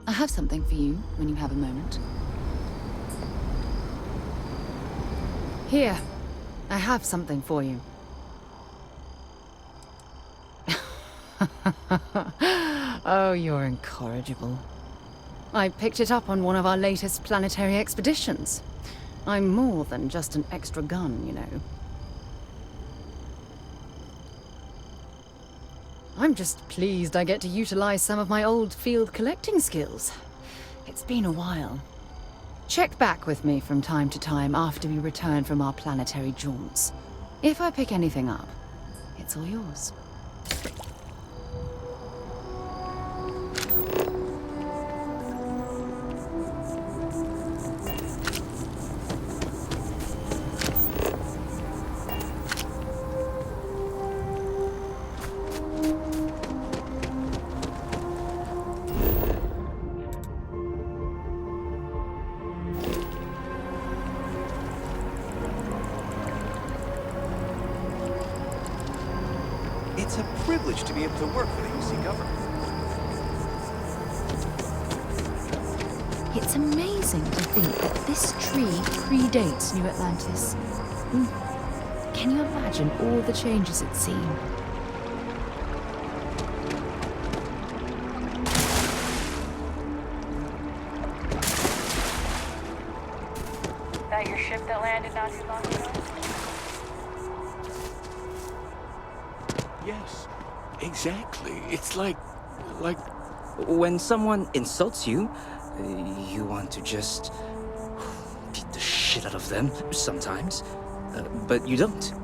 I have something for you when you have a moment. Here, I have something for you. Oh, you're incorrigible. I picked it up on one of our latest planetary expeditions. I'm more than just an extra gun, you know. I'm just pleased I get to utilize some of my old field collecting skills. It's been a while. Check back with me from time to time after we return from our planetary jaunts. If I pick anything up, it's all yours. It's a privilege to be able to work for the UC government. It's amazing to think that this tree predates New Atlantis. Can you imagine all the changes it's seen? That your ship that landed not too long ago? Yes, exactly. It's like... When someone insults you, you want to just beat the shit out of them sometimes, but you don't.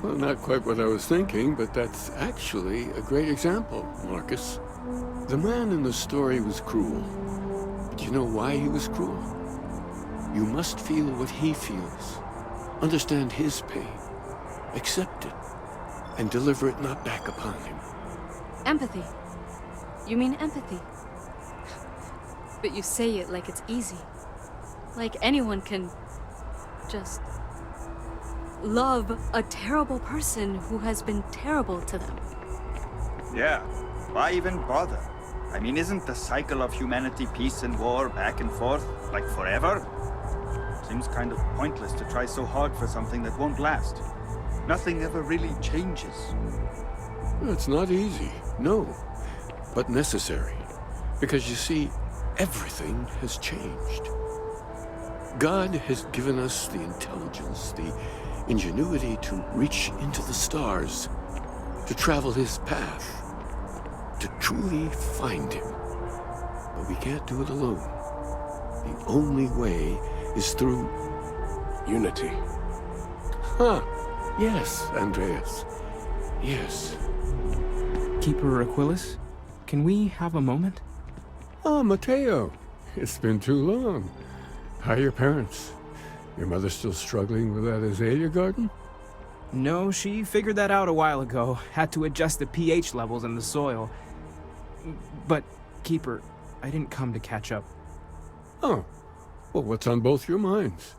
Well, not quite what I was thinking, but that's actually a great example, Marcus. The man in the story was cruel. But you know why he was cruel? You must feel what he feels. Understand his pain. Accept it. And deliver it not back upon him. Empathy. You mean empathy? But you say it like it's easy. Like anyone can just love a terrible person who has been terrible to them. Yeah, why even bother? I mean, isn't the cycle of humanity peace and war back and forth, like forever? Seems kind of pointless to try so hard for something that won't last. Nothing ever really changes. It's not easy, no, but necessary. Because you see, everything has changed. God has given us the intelligence, the ingenuity to reach into the stars, to travel his path, to truly find him. But we can't do it alone. The only way is through unity. Huh. Yes, Andreas. Yes. Keeper Aquilus, can we have a moment? Oh, Matteo. It's been too long. How are your parents? Your mother still struggling with that azalea garden? No, she figured that out a while ago. Had to adjust the pH levels in the soil. But, Keeper, I didn't come to catch up. Oh. Well, what's on both your minds?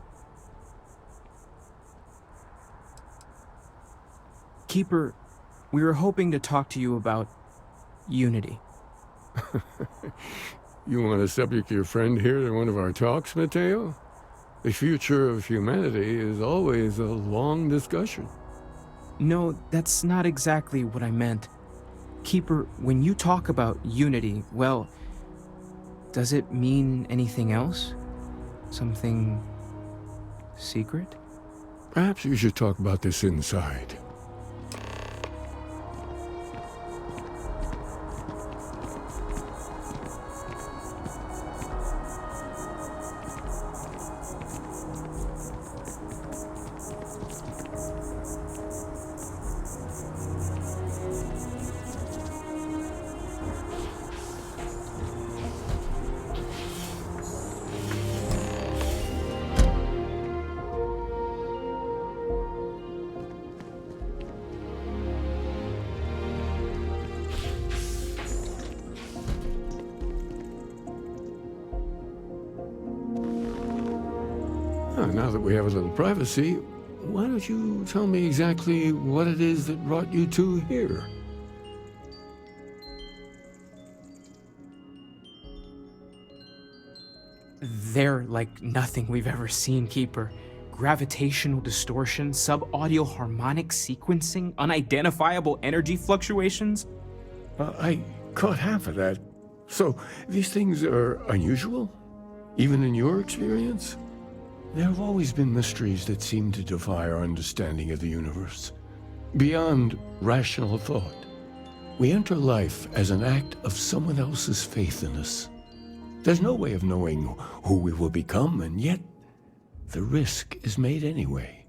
Keeper, we were hoping to talk to you about unity. You want to subject your friend here to one of our talks, Matteo? The future of humanity is always a long discussion. No, that's not exactly what I meant. Keeper, when you talk about unity, well, does it mean anything else? Something secret? Perhaps you should talk about this inside. Now that we have a little privacy, why don't you tell me exactly what it is that brought you two here? They're like nothing we've ever seen, Keeper. Gravitational distortion, sub-audio harmonic sequencing, unidentifiable energy fluctuations. I caught half of that. So, these things are unusual? Even in your experience? There have always been mysteries that seem to defy our understanding of the universe. Beyond rational thought. We enter life as an act of someone else's faith in us. There's no way of knowing who we will become, and yet the risk is made anyway.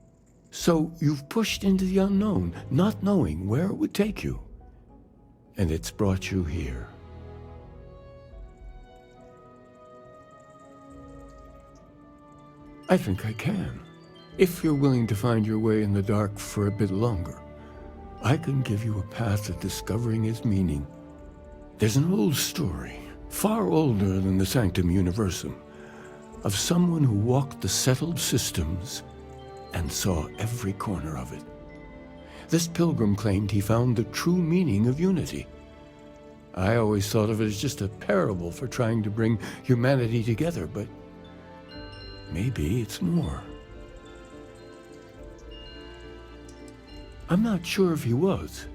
So you've pushed into the unknown, not knowing where it would take you. And it's brought you here. I think I can. If you're willing to find your way in the dark for a bit longer, I can give you a path to discovering its meaning. There's an old story, far older than the Sanctum Universum, of someone who walked the settled systems and saw every corner of it. This pilgrim claimed he found the true meaning of unity. I always thought of it as just a parable for trying to bring humanity together, but maybe it's more. I'm not sure if he was,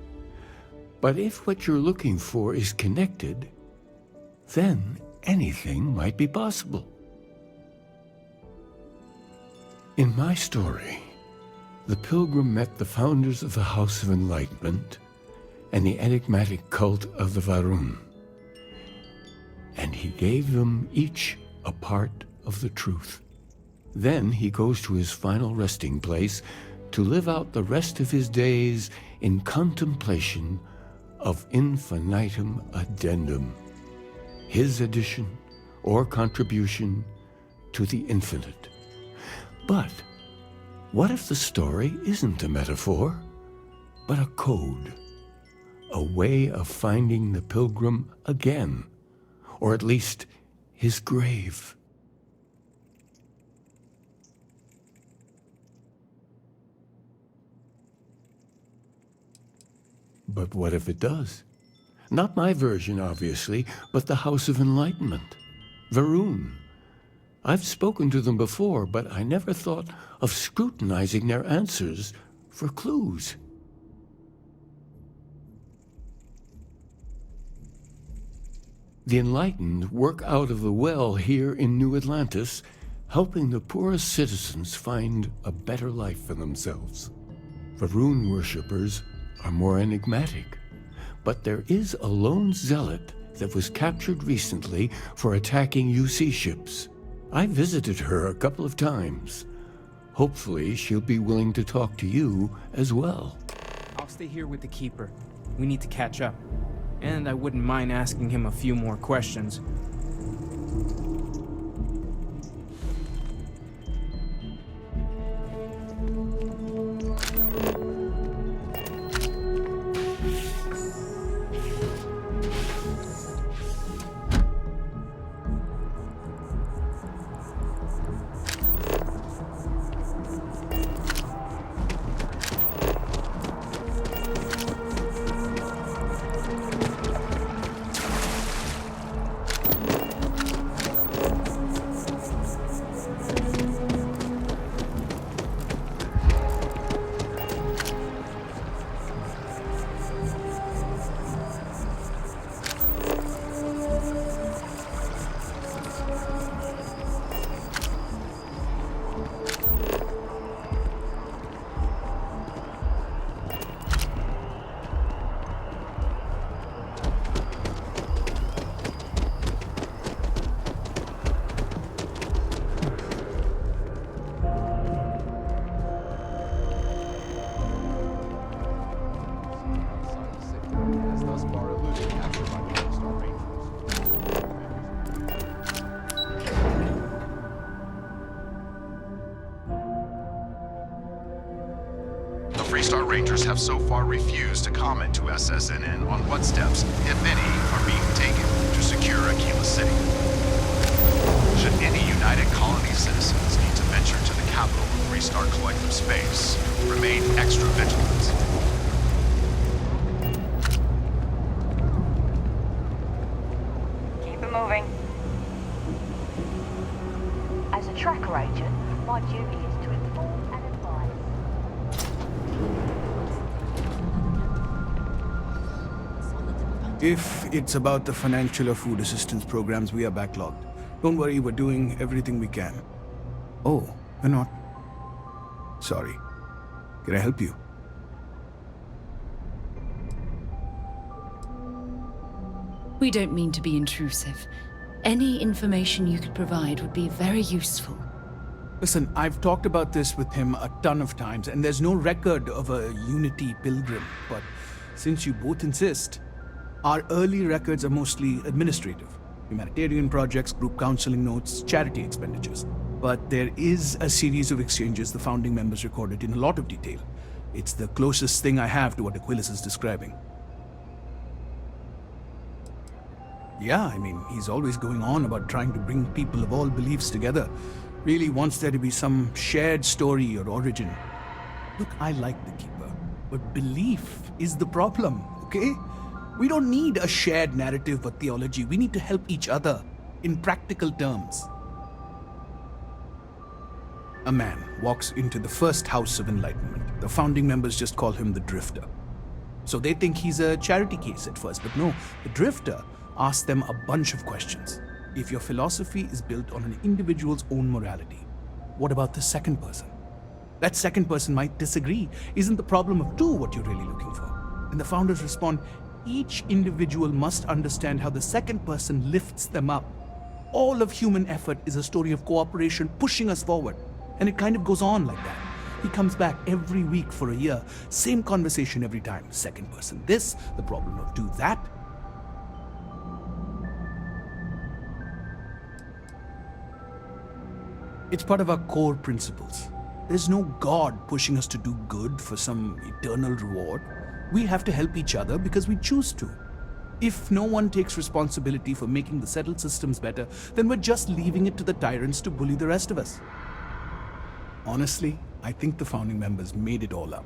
but if what you're looking for is connected, then anything might be possible. In my story, the pilgrim met the founders of the House of Enlightenment and the enigmatic cult of the Varun, and he gave them each a part of the truth. Then he goes to his final resting place to live out the rest of his days in contemplation of infinitum addendum, his addition or contribution to the infinite. But what if the story isn't a metaphor, but a code, a way of finding the pilgrim again, or at least his grave? But what if it does? Not my version, obviously, but the House of Enlightenment, Varun. I've spoken to them before, but I never thought of scrutinizing their answers for clues. The Enlightened work out of the well here in New Atlantis, helping the poorest citizens find a better life for themselves. Varun worshippers are more enigmatic, but there is a lone zealot that was captured recently for attacking UC ships. I visited her a couple of times. Hopefully she'll be willing to talk to you as well. I'll stay here with the Keeper. We need to catch up. And I wouldn't mind asking him a few more questions. Freestar Rangers have so far refused to comment to SSNN on what steps, if any, are being taken to secure Aquila City. Should any United Colony citizens need to venture to the capital of Freestar Collective Space, remain extra vigilant. Keep it moving. tracker agent, my duty is to inform and advise. If it's about the financial or food assistance programs, we are backlogged. Don't worry, we're doing everything we can. Oh, we're not. Sorry. Can I help you? We don't mean to be intrusive. Any information you could provide would be very useful. Listen, I've talked about this with him a ton of times, and there's no record of a Unity pilgrim. But since you both insist, our early records are mostly administrative. Humanitarian projects, group counseling notes, charity expenditures. But there is a series of exchanges the founding members recorded in a lot of detail. It's the closest thing I have to what Aquilus is describing. Yeah, I mean, he's always going on about trying to bring people of all beliefs together. Really wants there to be some shared story or origin. Look, I like the Keeper, but belief is the problem, okay? We don't need a shared narrative or theology. We need to help each other in practical terms. A man walks into the first house of enlightenment. The founding members just call him the Drifter. So they think he's a charity case at first, but no, the Drifter asks them a bunch of questions. If your philosophy is built on an individual's own morality, what about the second person? That second person might disagree. Isn't the problem of two what you're really looking for? And the founders respond, each individual must understand how the second person lifts them up. All of human effort is a story of cooperation pushing us forward. And it kind of goes on like that. He comes back every week for a year. Same conversation every time. Second person this, the problem of two that. It's part of our core principles. There's no God pushing us to do good for some eternal reward. We have to help each other because we choose to. If no one takes responsibility for making the settled systems better, then we're just leaving it to the tyrants to bully the rest of us. Honestly, I think the founding members made it all up.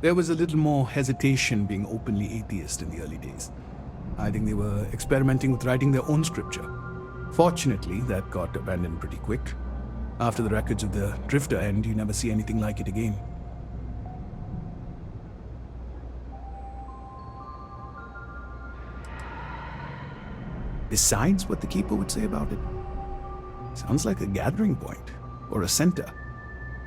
There was a little more hesitation being openly atheist in the early days. I think they were experimenting with writing their own scripture. Fortunately, that got abandoned pretty quick. After the records of the Drifter end, you never see anything like it again. Besides what the Keeper would say about it, sounds like a gathering point, or a center.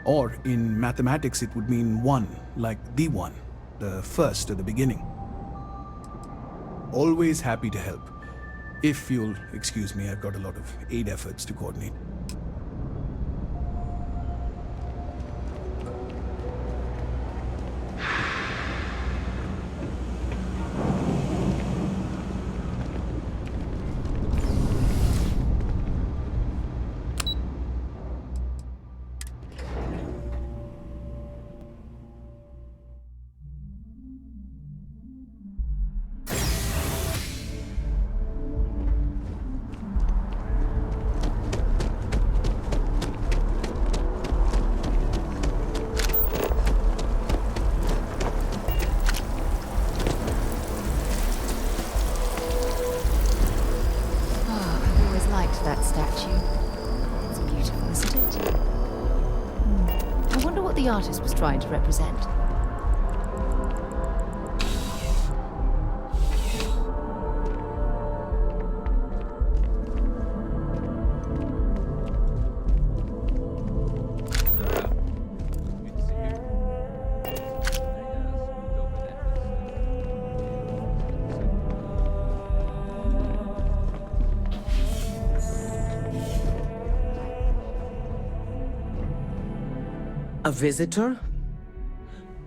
Or in mathematics it would mean one, like the one, the first or the beginning. Always happy to help. If you'll excuse me, I've got a lot of aid efforts to coordinate. That statue. It's beautiful, isn't it? I wonder what the artist was trying to represent. A visitor?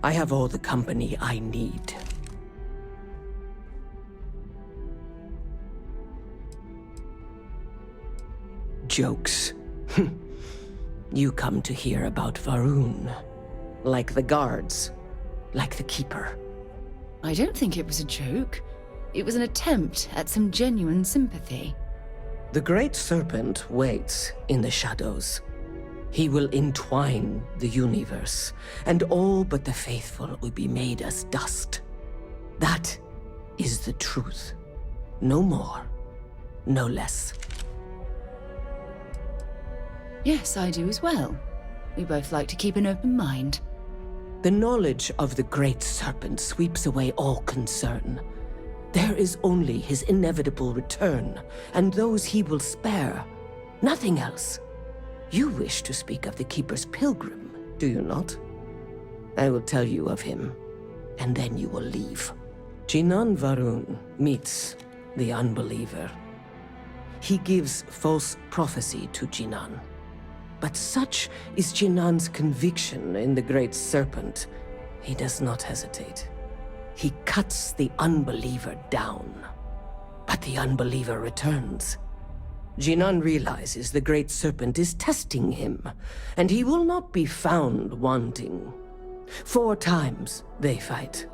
I have all the company I need. Jokes. You come to hear about Varun. Like the guards. Like the Keeper. I don't think it was a joke. It was an attempt at some genuine sympathy. The Great Serpent waits in the shadows. He will entwine the universe, and all but the faithful will be made as dust. That is the truth. No more, no less. Yes, I do as well. We both like to keep an open mind. The knowledge of the Great Serpent sweeps away all concern. There is only his inevitable return, and those he will spare. Nothing else. You wish to speak of the Keeper's Pilgrim, do you not? I will tell you of him, and then you will leave. Jinan Varun meets the Unbeliever. He gives false prophecy to Jinan. But such is Jinan's conviction in the Great Serpent, he does not hesitate. He cuts the Unbeliever down. But the Unbeliever returns. Jinan realizes the Great Serpent is testing him, and he will not be found wanting. 4 times they fight.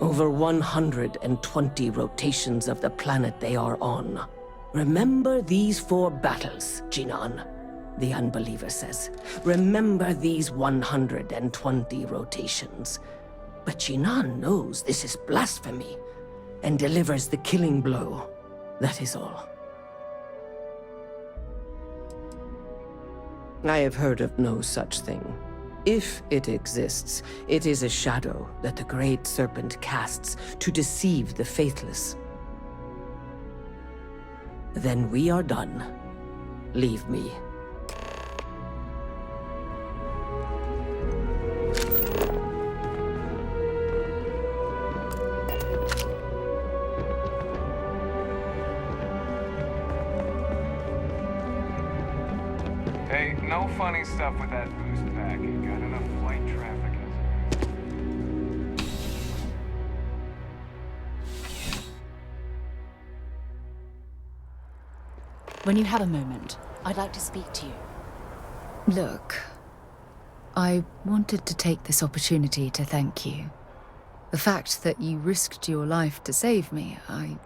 Over 120 rotations of the planet they are on. Remember these 4 battles, Jinan, the Unbeliever says. Remember these 120 rotations. But Jinan knows this is blasphemy, and delivers the killing blow. That is all. I have heard of no such thing. If it exists, it is a shadow that the Great Serpent casts to deceive the faithless. Then we are done. Leave me. Hey, no funny stuff with that boost pack. You got enough flight traffic as it is. When you have a moment, I'd like to speak to you. Look, I wanted to take this opportunity to thank you. The fact that you risked your life to save me, I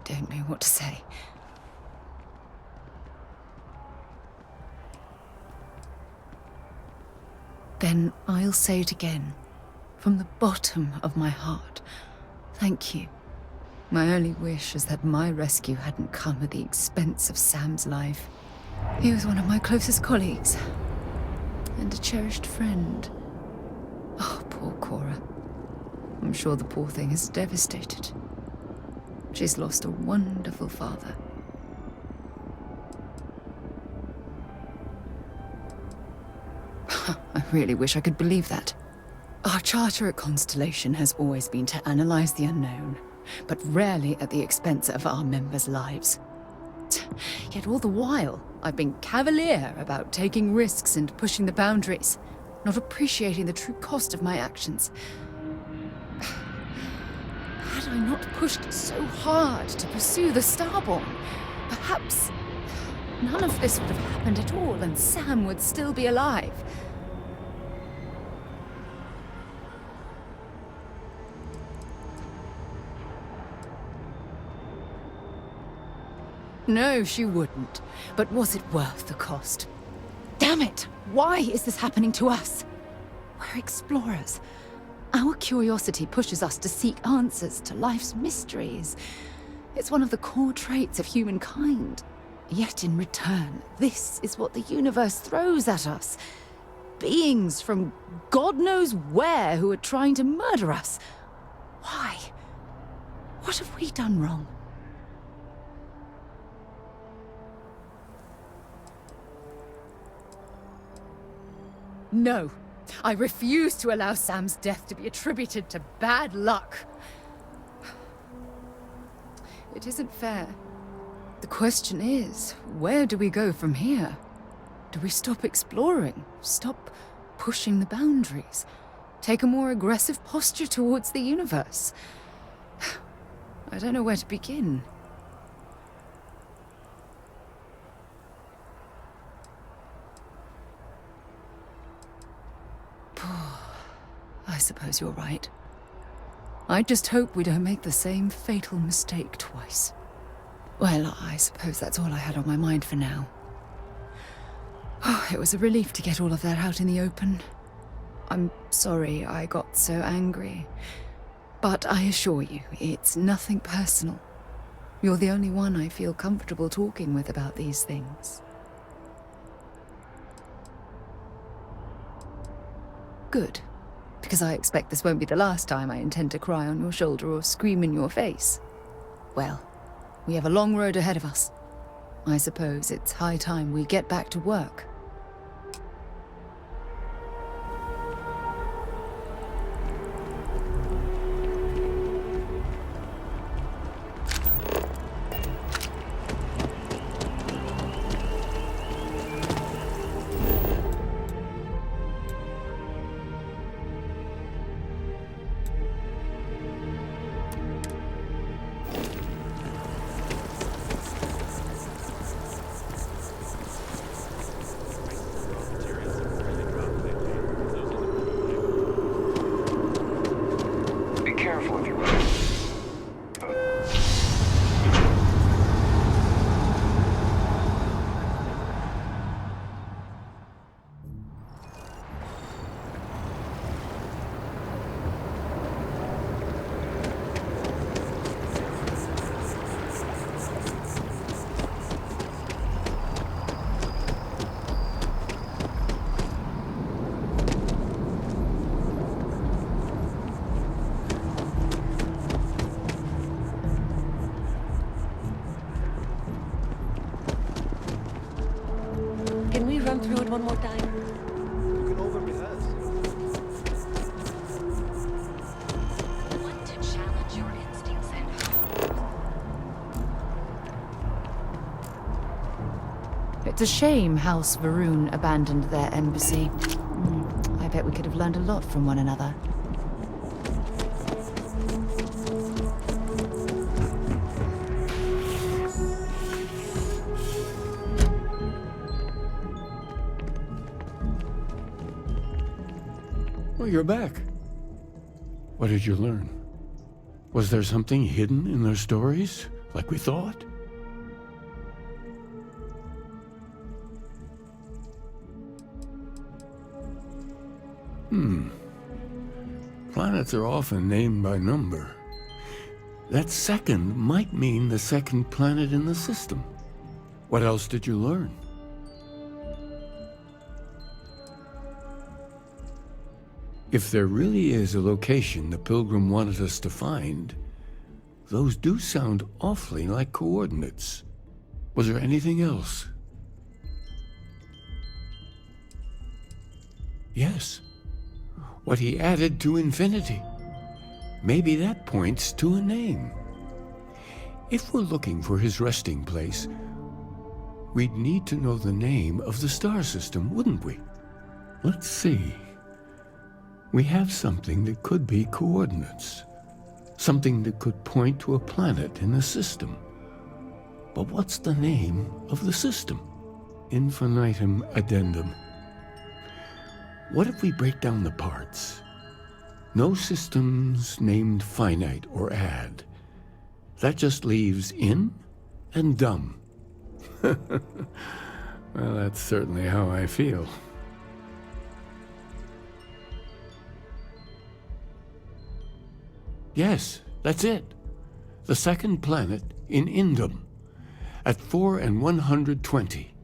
don't know what to say. Then I'll say it again, from the bottom of my heart. Thank you. My only wish is that my rescue hadn't come at the expense of Sam's life. He was one of my closest colleagues, and a cherished friend. Oh, poor Cora. I'm sure the poor thing is devastated. She's lost a wonderful father. I really wish I could believe that. Our charter at Constellation has always been to analyze the unknown, but rarely at the expense of our members' lives. Yet all the while, I've been cavalier about taking risks and pushing the boundaries, not appreciating the true cost of my actions. Had I not pushed so hard to pursue the Starborn, perhaps none of this would have happened at all, and Sam would still be alive. No, she wouldn't. But was it worth the cost? Damn it! Why is this happening to us? We're explorers. Our curiosity pushes us to seek answers to life's mysteries. It's one of the core traits of humankind. Yet in return, this is what the universe throws at us. Beings from God knows where who are trying to murder us. Why? What have we done wrong? No, I refuse to allow Sam's death to be attributed to bad luck. It isn't fair. The question is, where do we go from here? Do we stop exploring? Stop pushing the boundaries? Take a more aggressive posture towards the universe? I don't know where to begin. I suppose you're right. I just hope we don't make the same fatal mistake twice. Well, I suppose that's all I had on my mind for now. Oh, it was a relief to get all of that out in the open. I'm sorry I got so angry. But I assure you, it's nothing personal. You're the only one I feel comfortable talking with about these things. Good, because I expect this won't be the last time I intend to cry on your shoulder or scream in your face. Well, we have a long road ahead of us. I suppose it's high time we get back to work. Be careful if you will. Can we run through it one more time? You can over-rehearse. Want to challenge your instincts and It's a shame House Varun abandoned their embassy. I bet we could have learned a lot from one another. Well, you're back. What did you learn? Was there something hidden in their stories, like we thought? Planets are often named by number. That second might mean the second planet in the system. What else did you learn? If there really is a location the Pilgrim wanted us to find, those do sound awfully like coordinates. Was there anything else? Yes. What he added to infinity. Maybe that points to a name. If we're looking for his resting place, we'd need to know the name of the star system, wouldn't we? Let's see. We have something that could be coordinates. Something that could point to a planet in the system. But what's the name of the system? Infinitum addendum. What if we break down the parts? No systems named finite or add. That just leaves in and dumb. Well, that's certainly how I feel. Yes, that's it. The second planet in Indum, at 4 and 120.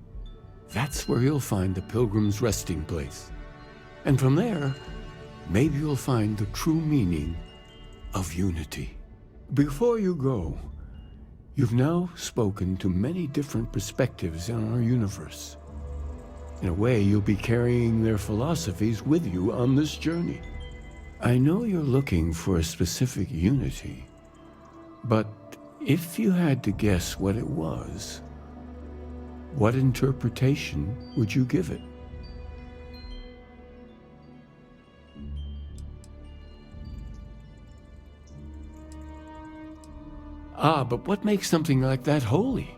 That's where you'll find the Pilgrim's resting place. And from there, maybe you'll find the true meaning of unity. Before you go, you've now spoken to many different perspectives on our universe. In a way, you'll be carrying their philosophies with you on this journey. I know you're looking for a specific unity, but if you had to guess what it was, what interpretation would you give it? Ah, but what makes something like that holy?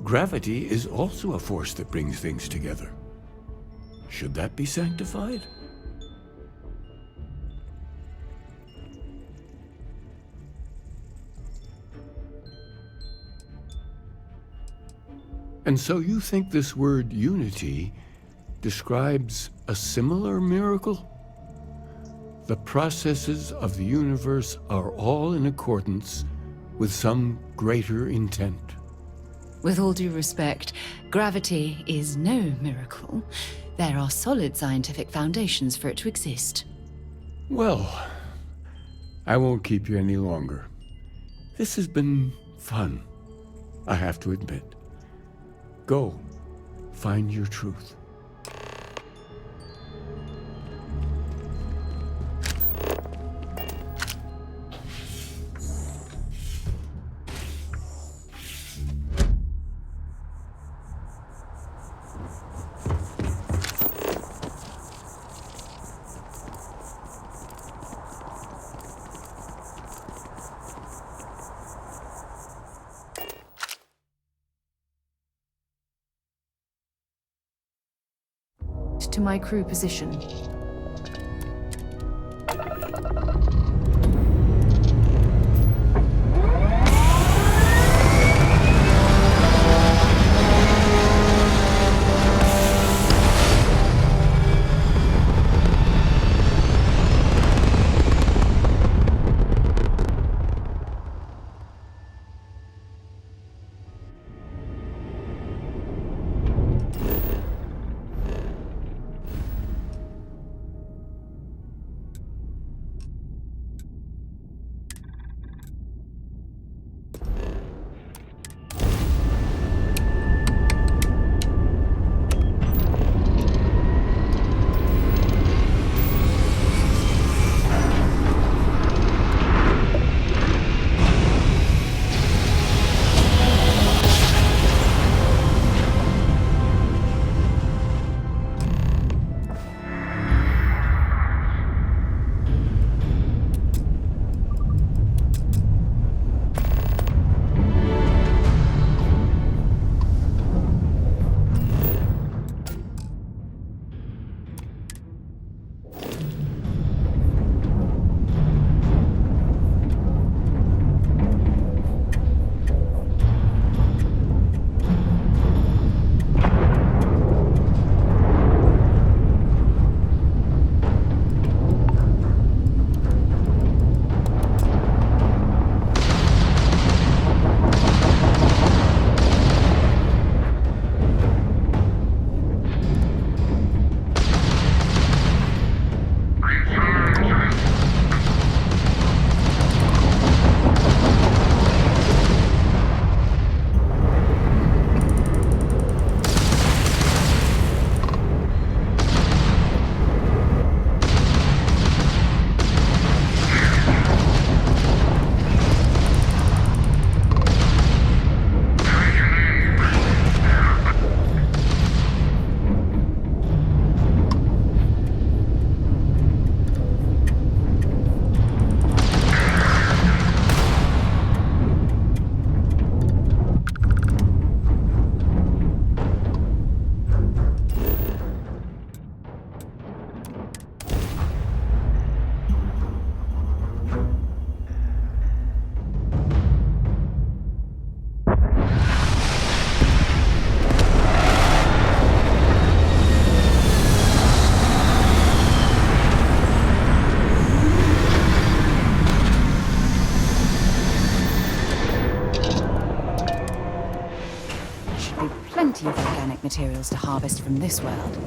Gravity is also a force that brings things together. Should that be sanctified? And so you think this word unity describes a similar miracle? The processes of the universe are all in accordance with some greater intent. With all due respect, gravity is no miracle. There are solid scientific foundations for it to exist. Well, I won't keep you any longer. This has been fun, I have to admit. Go, find your truth. To my crew position. Plenty of organic materials to harvest from this world.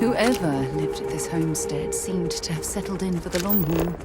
Whoever lived at this homestead seemed to have settled in for the long haul.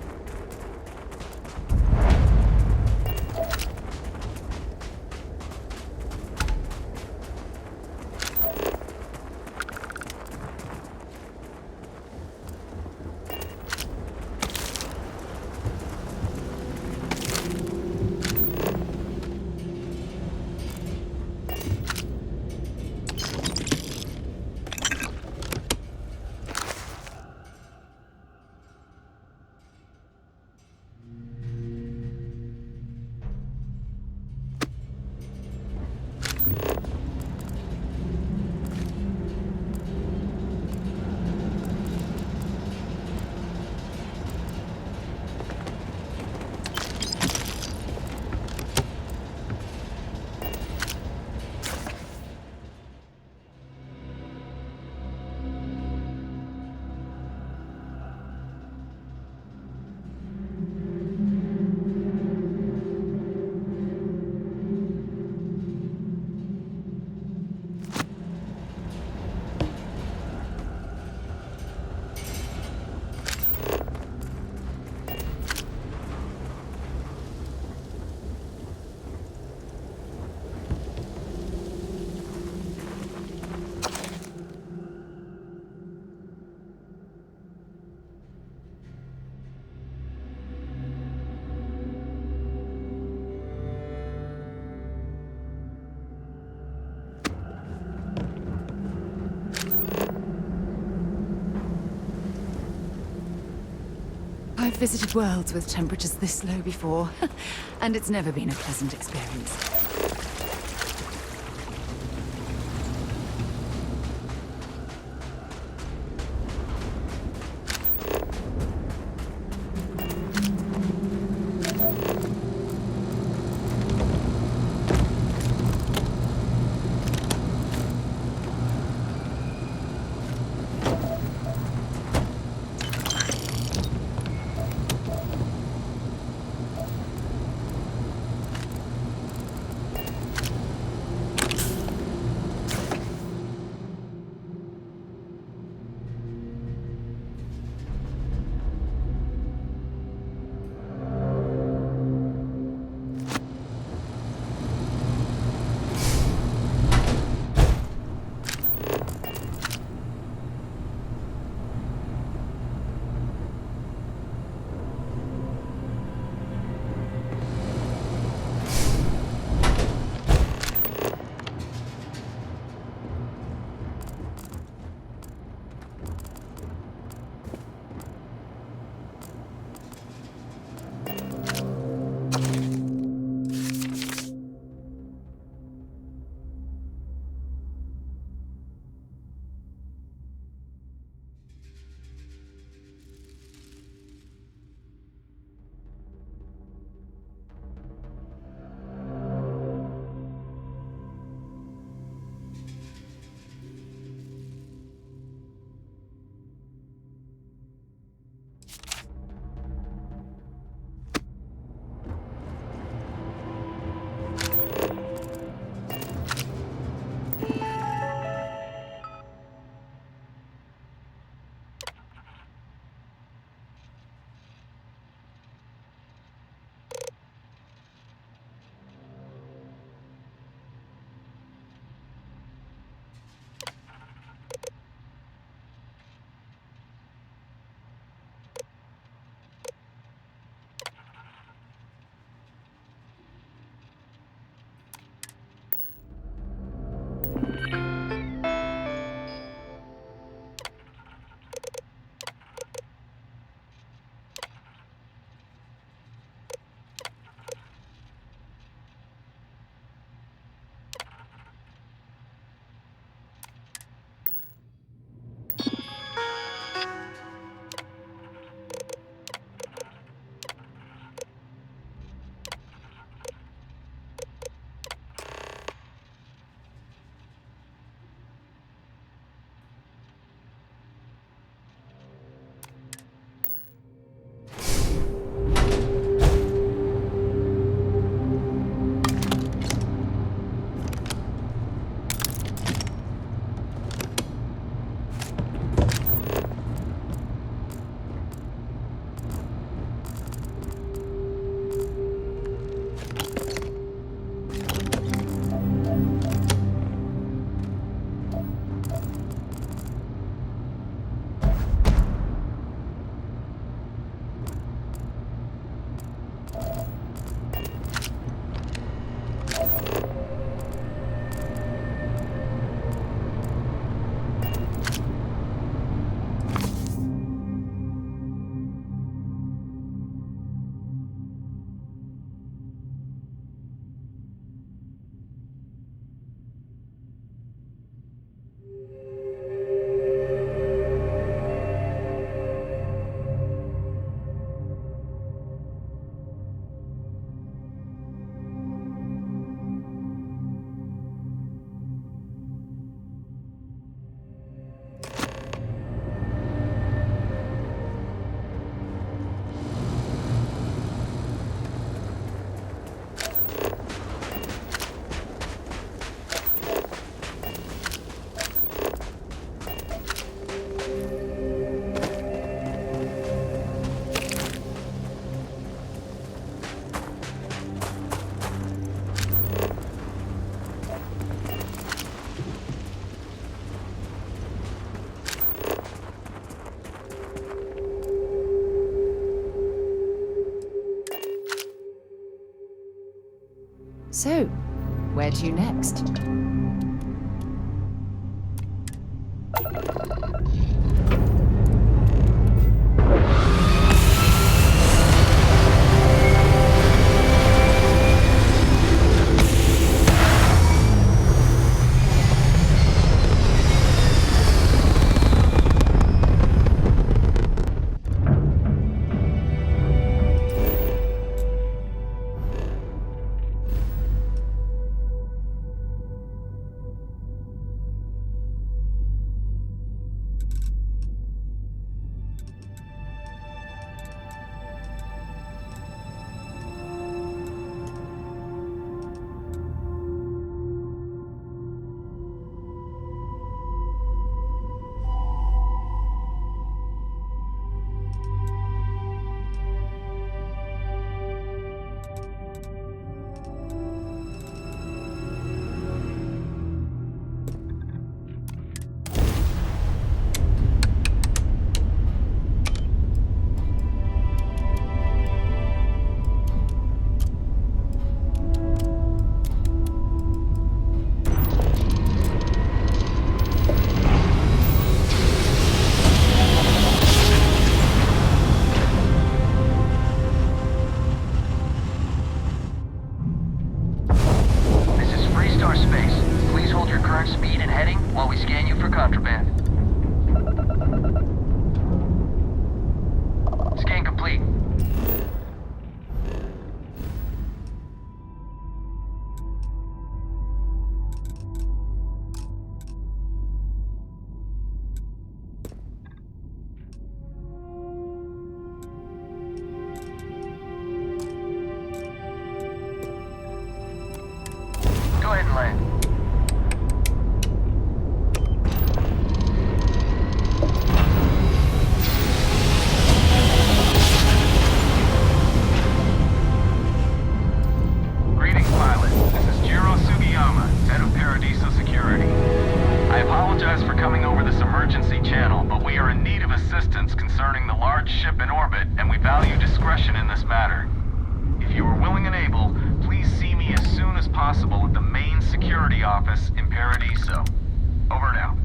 I've visited worlds with temperatures this low before, and it's never been a pleasant experience. So, where to next? Go ahead and land. Greetings, pilot. This is Jiro Sugiyama, head of Paradiso Security. I apologize for coming over this emergency channel, but we are in need of assistance concerning the large ship in orbit, and we value discretion in this matter. If you are willing and able, please see me as soon as possible at the main security office in Paradiso. Over and out.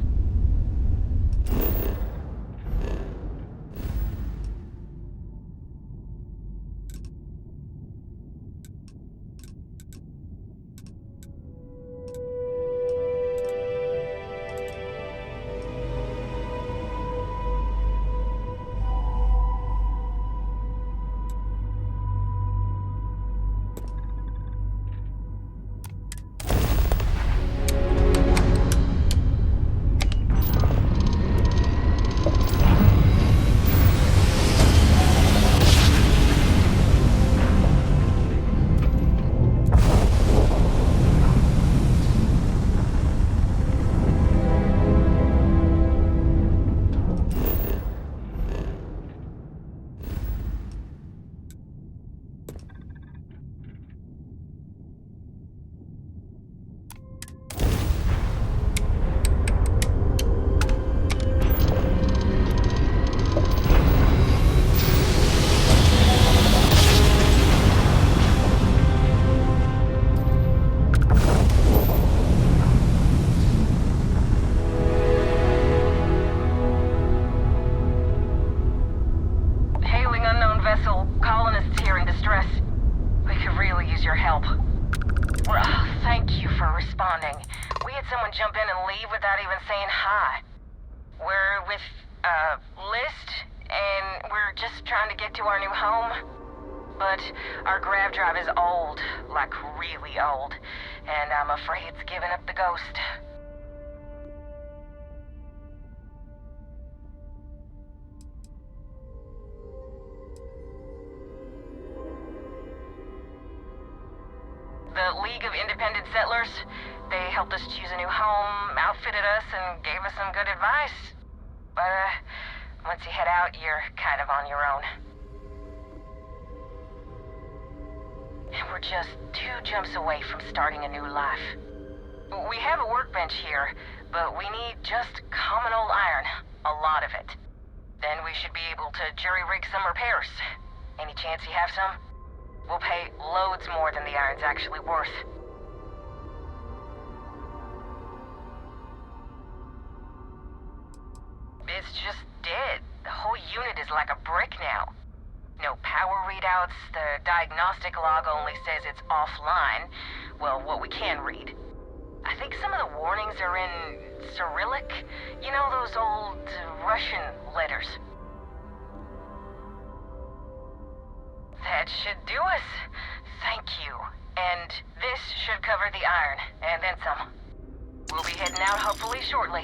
The League of Independent Settlers, they helped us choose a new home, outfitted us, and gave us some good advice. But, once you head out, you're kind of on your own. And we're just 2 jumps away from starting a new life. We have a workbench here, but we need just common old iron. A lot of it. Then we should be able to jury-rig some repairs. Any chance you have some? We'll pay loads more than the iron's actually worth. is just dead. The whole unit is like a brick now. No power readouts, the diagnostic log only says it's offline. Well, what we can read. I think some of the warnings are in Cyrillic. You know, those old Russian letters. That should do us. Thank you. And this should cover the iron, and then some. We'll be heading out hopefully shortly.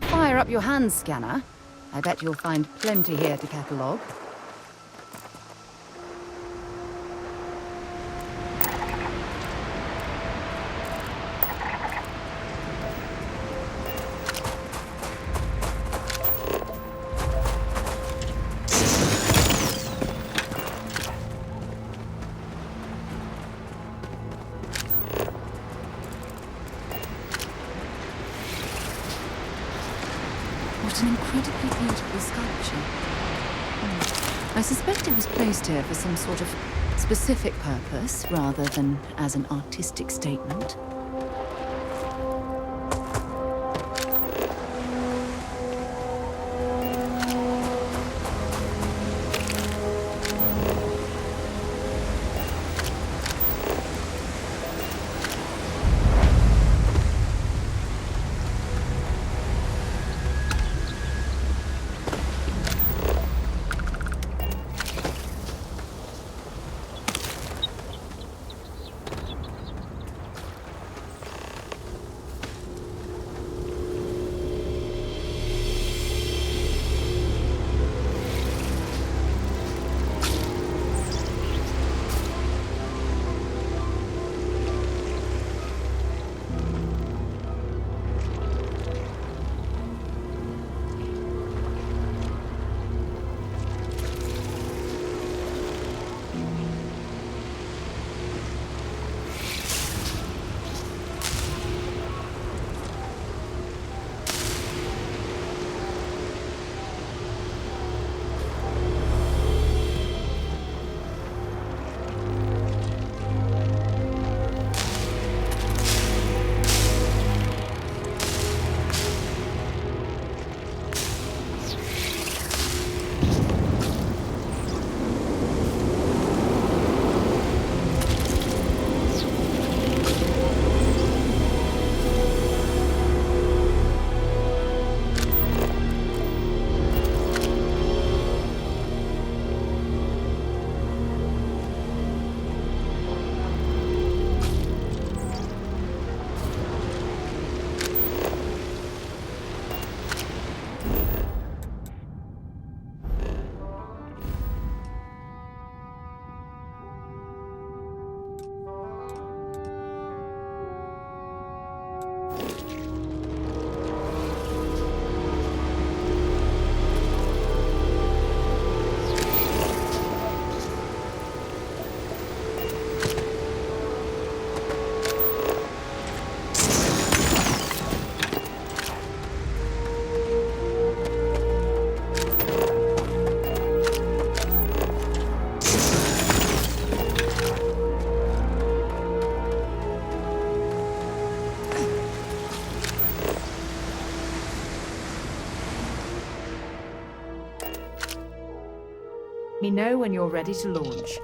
Fire up your hand scanner. I bet you'll find plenty here to catalogue. What an incredibly beautiful sculpture. I suspect it was placed here for some sort of specific purpose, rather than as an artistic statement. Let me know when you're ready to launch.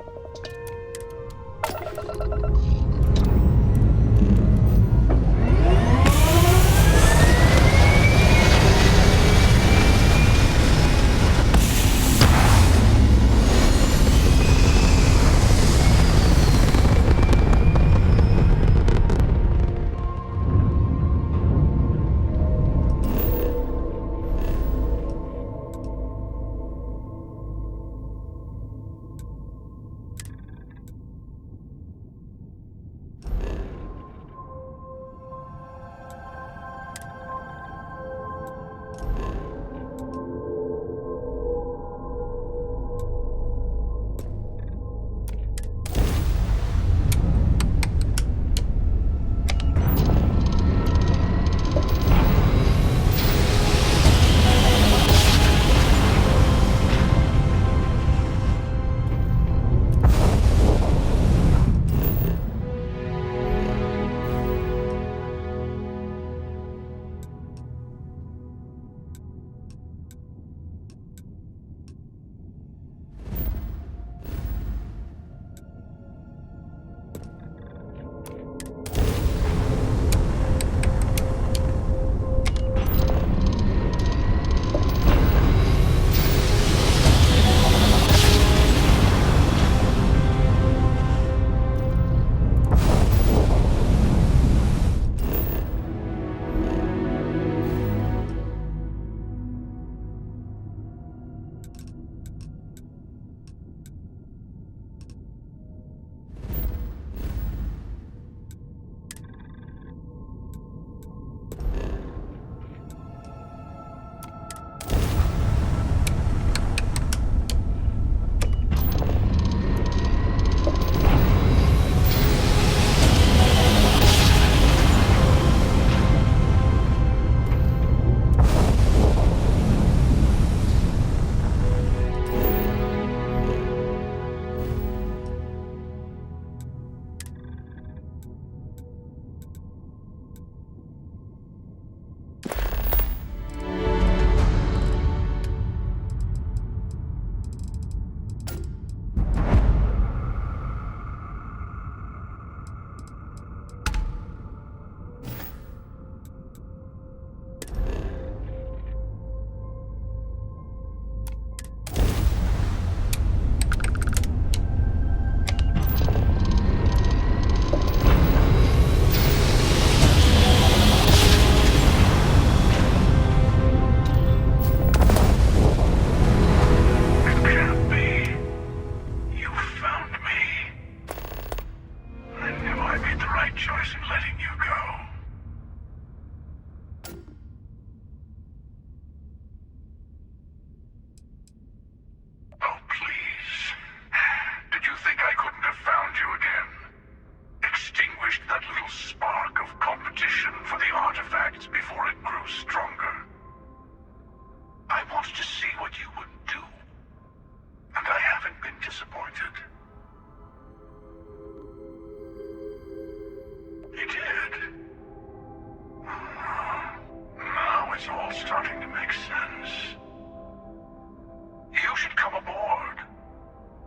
You should come aboard.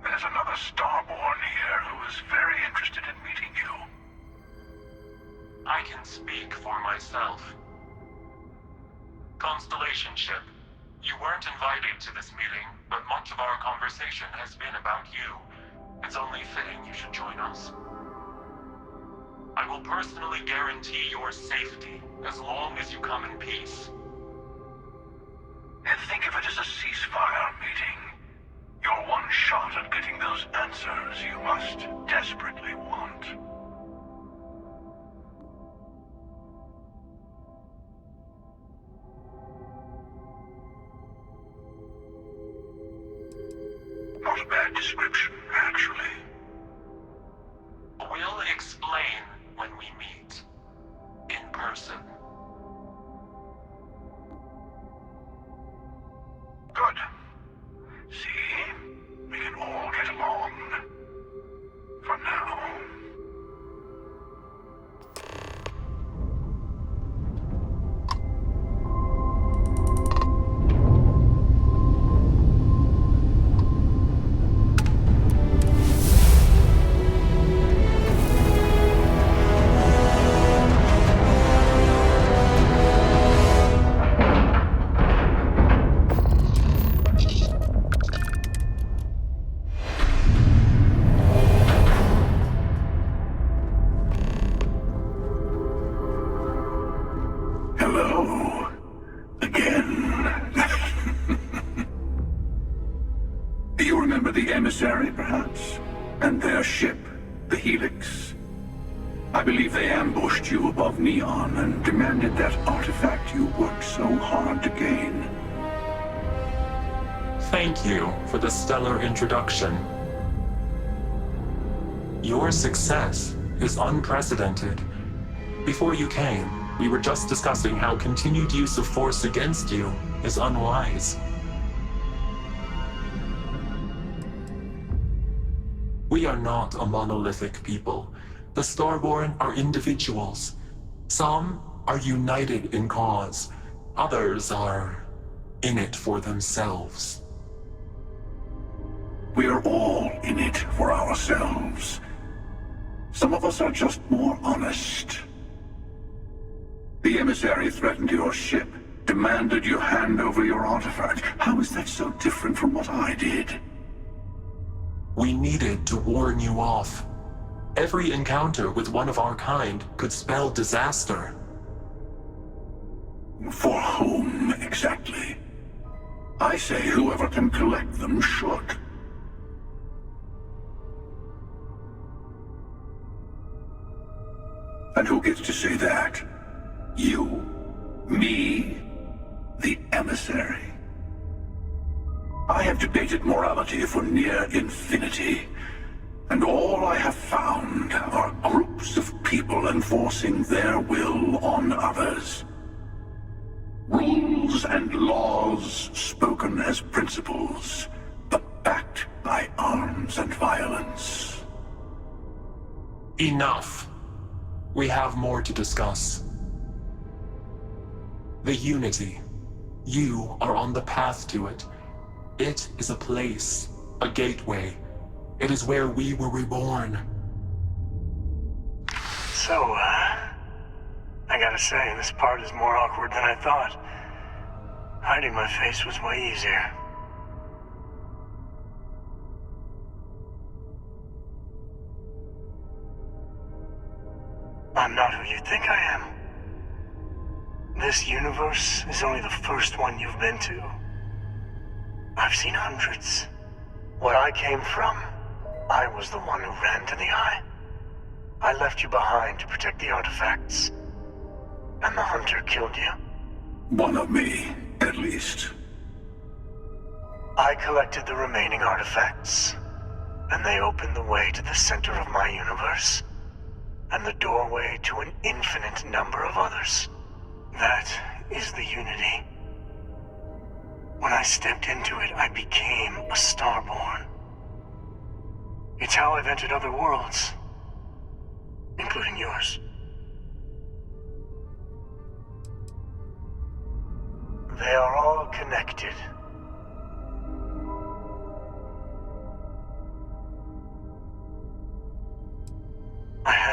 There's another Starborn here who is very interested in meeting you. I can speak for myself. Constellation ship, you weren't invited to this meeting, but much of our conversation has been about you. It's only fitting you should join us. I will personally guarantee your safety as long as you come in peace. And think of it as a ceasefire meeting. Your one shot at getting those answers you must desperately want. Not a bad description, actually. We'll explain when we meet. In person. Good. See? We can all get along. For now. Hello. Again. You remember the emissary, perhaps? And their ship, the Helix? I believe they ambushed you above Neon and demanded that artifact you worked so hard to gain. Thank you for the stellar introduction. Your success is unprecedented. Before you came, we were just discussing how continued use of force against you is unwise. We are not a monolithic people. The Starborn are individuals. Some are united in cause. Others are in it for themselves. We are all in it for ourselves. Some of us are just more honest. The emissary threatened your ship, demanded you hand over your artifact. How is that so different from what I did? We needed to warn you off. Every encounter with one of our kind could spell disaster. For whom, exactly? I say whoever can collect them should. And who gets to say that? You? Me? The emissary? I have debated morality for near infinity, and all I have found are groups of people enforcing their will on others. Rules and laws spoken as principles, but backed by arms and violence. Enough. We have more to discuss. The Unity. You are on the path to it. It is a place, a gateway. It is where we were reborn. So, I gotta say, this part is more awkward than I thought. Hiding my face was way easier. I'm not who you think I am. This universe is only the first one you've been to. I've seen hundreds. Where I came from, I was the one who ran to the Eye. I left you behind to protect the artifacts. And the Hunter killed you. One of me, at least. I collected the remaining artifacts, and they opened the way to the center of my universe, and the doorway to an infinite number of others. That is the Unity. When I stepped into it, I became a Starborn. It's how I've entered other worlds, including yours. They are all connected.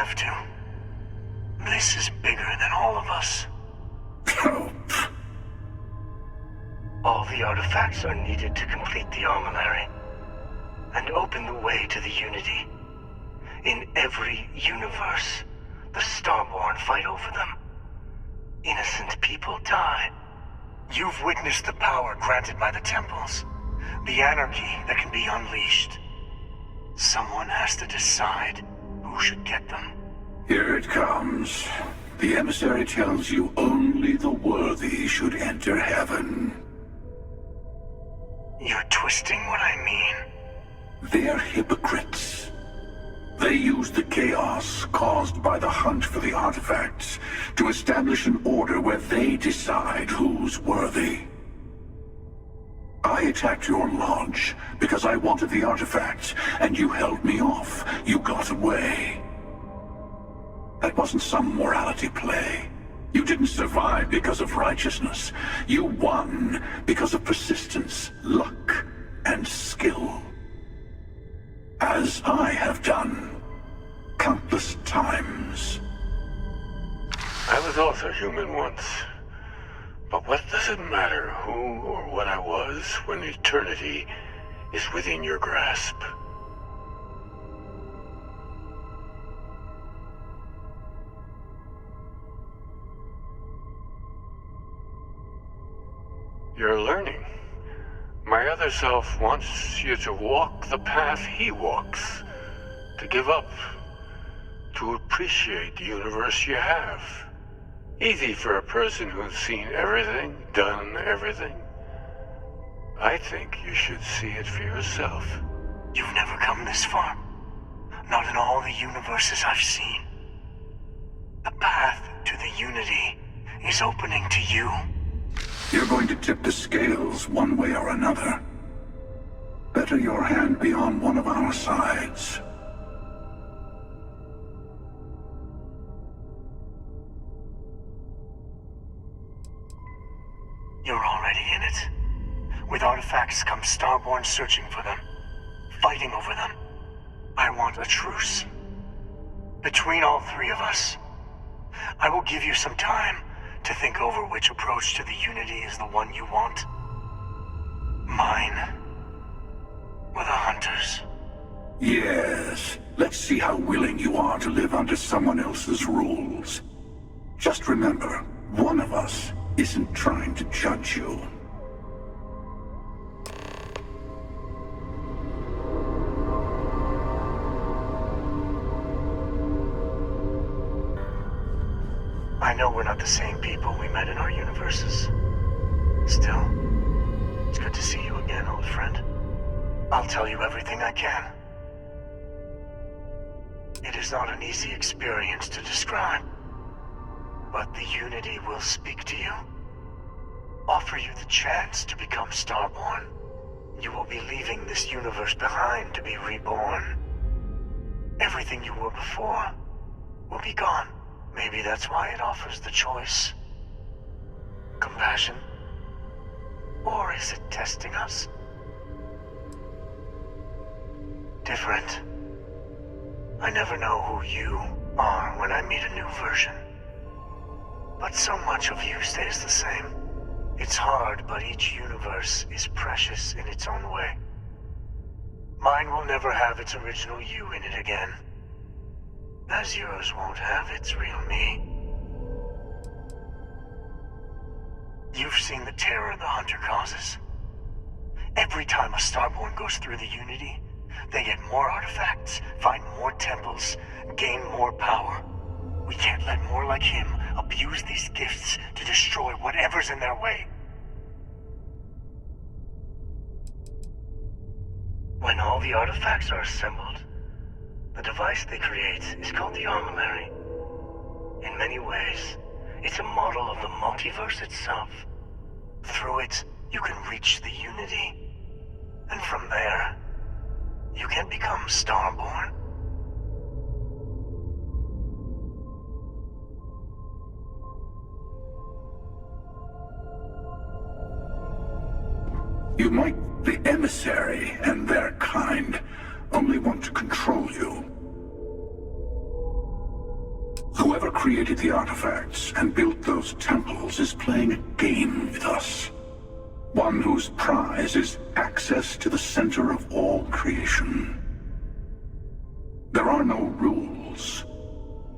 have to. This is bigger than all of us. All the artifacts are needed to complete the armillary and open the way to the Unity. In every universe, the Starborn fight over them. Innocent people die. You've witnessed the power granted by the temples, the anarchy that can be unleashed. Someone has to decide who should get them. Here it comes. The emissary tells you only the worthy should enter heaven. You're twisting what I mean. They're hypocrites. They use the chaos caused by the hunt for the artifacts to establish an order where they decide who's worthy. I attacked your lodge because I wanted the artifacts, and you held me off. You got away. That wasn't some morality play. You didn't survive because of righteousness. You won because of persistence, luck, and skill. As I have done countless times. I was also human once. But what does it matter who or what I was when eternity is within your grasp? You're learning. My other self wants you to walk the path he walks. To give up. To appreciate the universe you have. Easy for a person who's seen everything, done everything. I think you should see it for yourself. You've never come this far. Not in all the universes I've seen. The path to the Unity is opening to you. You're going to tip the scales one way or another. Better your hand be on one of our sides. You're already in it. With artifacts comes Starborn searching for them, fighting over them. I want a truce. Between all three of us. I will give you some time to think over which approach to the Unity is the one you want. Mine, or the Hunters? Yes. Let's see how willing you are to live under someone else's rules. Just remember, one of us isn't trying to judge you. I know we're not the same people we met in our universes. Still, it's good to see you again, old friend. I'll tell you everything I can. It is not an easy experience to describe, but the Unity will speak to you. Offer you the chance to become Starborn. You will be leaving this universe behind to be reborn. Everything you were before will be gone. Maybe that's why it offers the choice. Compassion? Or is it testing us? Different. I never know who you are when I meet a new version. But so much of you stays the same. It's hard, but each universe is precious in its own way. Mine will never have its original you in it again. As yours won't have its real me. You've seen the terror the Hunter causes. Every time a Starborn goes through the Unity, they get more artifacts, find more temples, gain more power. We can't let more like him abuse these gifts to destroy whatever's in their way. When all the artifacts are assembled, the device they create is called the Armillary. In many ways, it's a model of the multiverse itself. Through it, you can reach the Unity. And from there, you can become Starborn. You might, the emissary and their kind, only want to control you. Whoever created the artifacts and built those temples is playing a game with us. One whose prize is access to the center of all creation. There are no rules.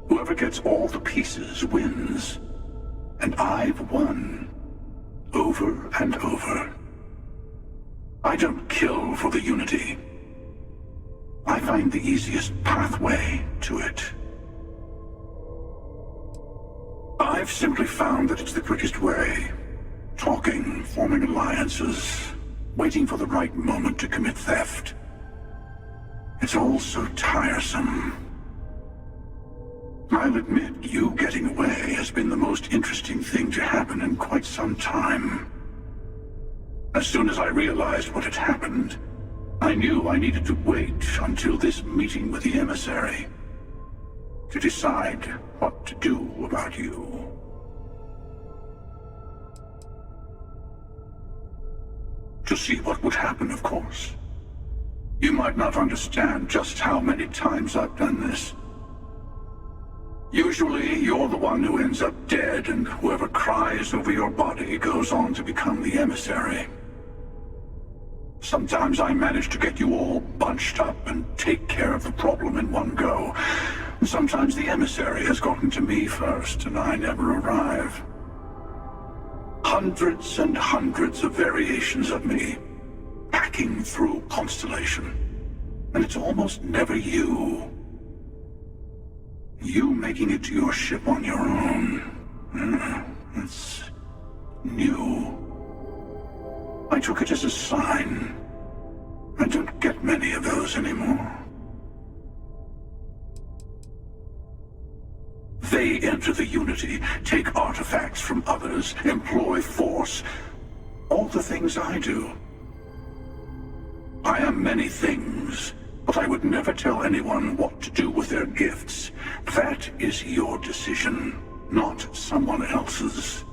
Whoever gets all the pieces wins. And I've won. Over and over. I don't kill for the Unity. I find the easiest pathway to it. I've simply found that it's the quickest way. Talking, forming alliances, waiting for the right moment to commit theft. It's all so tiresome. I'll admit, you getting away has been the most interesting thing to happen in quite some time. As soon as I realized what had happened, I knew I needed to wait until this meeting with the emissary to decide what to do about you. To see what would happen, of course. You might not understand just how many times I've done this. Usually, you're the one who ends up dead, and whoever cries over your body goes on to become the emissary. Sometimes I manage to get you all bunched up and take care of the problem in one go. Sometimes the emissary has gotten to me first, and I never arrive. Hundreds and hundreds of variations of me, hacking through Constellation. And it's almost never you. You making it to your ship on your own. It's new. I took it as a sign. I don't get many of those anymore. They enter the Unity, take artifacts from others, employ force. All the things I do. I am many things, but I would never tell anyone what to do with their gifts. That is your decision, not someone else's.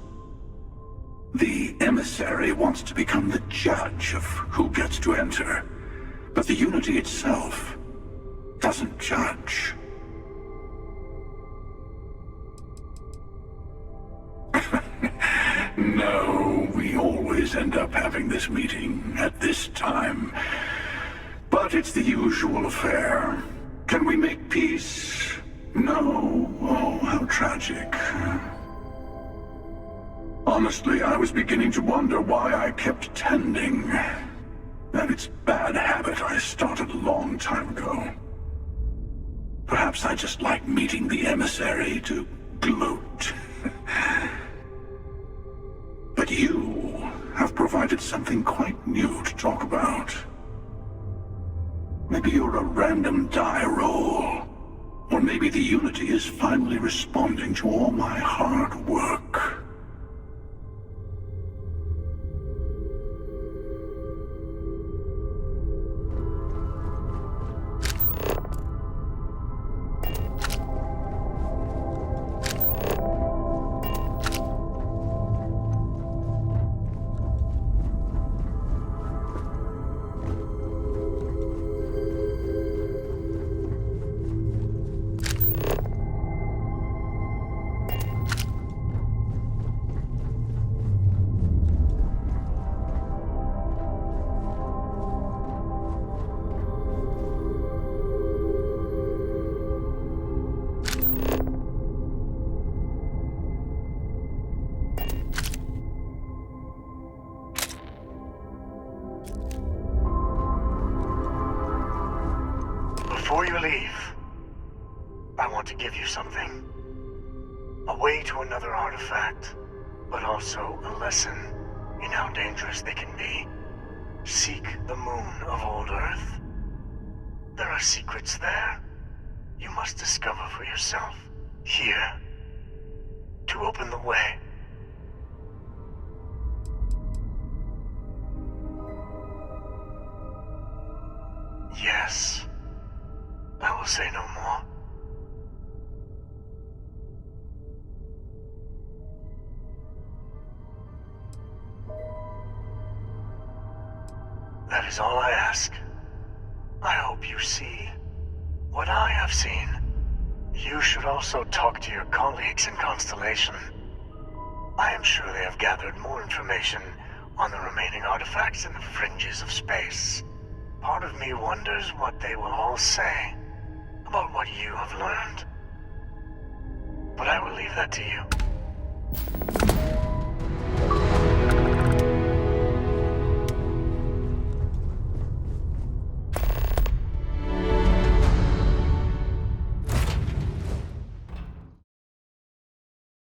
The emissary wants to become the judge of who gets to enter, but the Unity itself doesn't judge. No, we always end up having this meeting at this time. But it's the usual affair. Can we make peace? No. Oh, how tragic. Honestly, I was beginning to wonder why I kept tending. And it's a bad habit I started a long time ago. Perhaps I just like meeting the emissary to gloat. But you have provided something quite new to talk about. Maybe you're a random die roll. Or maybe the Unity is finally responding to all my hard work. Before you leave, I want to give you something. A way to another artifact, but also a lesson in how dangerous they can be. Seek the moon of old Earth. There are secrets there you must discover for yourself. Here, to open the way. Yes. I will say no more. That is all I ask. I hope you see what I have seen. You should also talk to your colleagues in Constellation. I am sure they have gathered more information on the remaining artifacts in the fringes of space. Part of me wonders what they will all say about what you have learned. But I will leave that to you.